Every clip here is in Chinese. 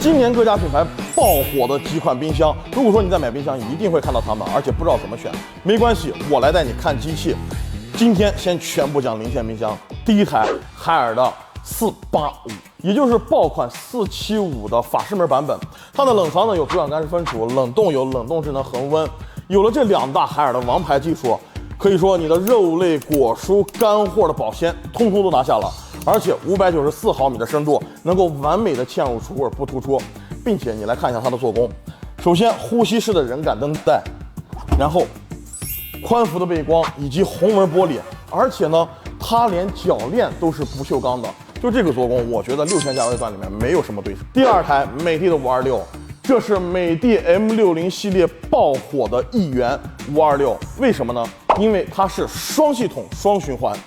今年各家品牌爆火的几款冰箱，如果说你在买冰箱，一定会看到它们，而且不知道怎么选。没关系，我来带你看机器。今天先全部讲零线冰箱。第一台海尔的485，也就是爆款475的法式门版本。它的冷藏呢有主感干式分储，冷冻有冷冻智能恒温。有了这2大海尔的王牌技术，可以说你的肉类、果蔬、干货的保鲜通通都拿下了。而且594毫米的深度，能够完美的嵌入橱柜不突出，并且你来看一下它的做工。首先，呼吸式的人感灯带，然后宽幅的背光以及红纹玻璃，而且呢，它连铰链都是不锈钢的。就这个做工，我觉得6000价位段里面没有什么对手。第二台美的526，这是美的 M60系列爆火的一员526，为什么呢？因为它是双系统双循环。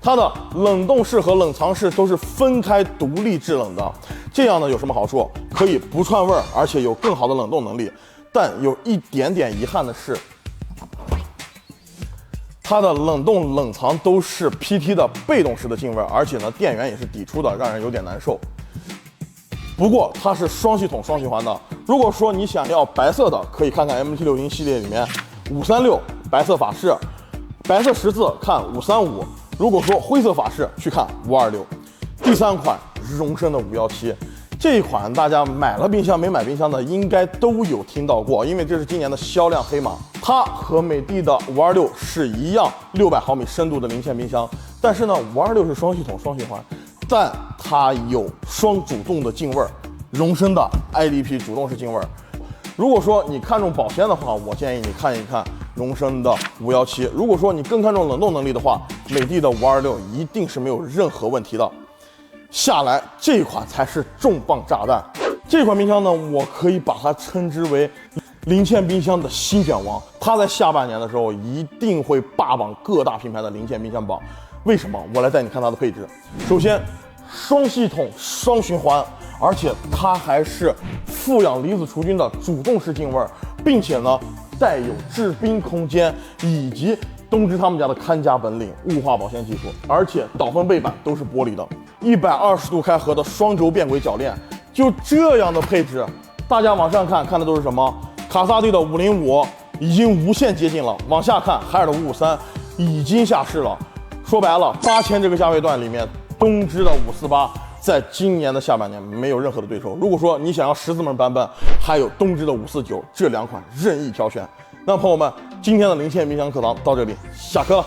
它的冷冻室和冷藏室都是分开独立制冷的，这样呢有什么好处？可以不串味儿，而且有更好的冷冻能力。但有一点点遗憾的是，它的冷冻冷藏都是 PT 的被动式的进味，而且呢电源也是抵触的，让人有点难受。不过它是双系统双循环的，如果说你想要白色的，可以看看 MT60系列里面536白色法式，白色十字看535。如果说灰色法式，去看526。第三款荣升的517，这一款大家买了冰箱没买冰箱的应该都有听到过，因为这是今年的销量黑马。它和美的526是一样600毫米深度的零线冰箱，但是呢526是双系统双循环，但它有双主动的进味儿，荣升的 IDP 主动式进味儿。如果说你看重保鲜的话，我建议你看一看荣升的517。如果说你更看重冷冻能力的话，美的526一定是没有任何问题的。下来这款才是重磅炸弹。这款冰箱呢，我可以把它称之为零线冰箱的新卷王。它在下半年的时候一定会霸榜各大品牌的零线冰箱榜。为什么？我来带你看它的配置。首先，双系统双循环，而且它还是负氧离子除菌的主动式进味，并且呢带有制冰空间以及东芝他们家的看家本领雾化保鲜技术，而且导风背板都是玻璃的，120度开合的双轴变轨铰链，就这样的配置，大家往上看的都是什么？卡萨帝的505已经无限接近了，往下看海尔的553已经下市了。说白了，8000这个价位段里面，东芝的548在今年的下半年没有任何的对手。如果说你想要10字门版本，还有东芝的549，这2款任意挑选。那朋友们，今天的零线冰箱课堂到这里，下课了。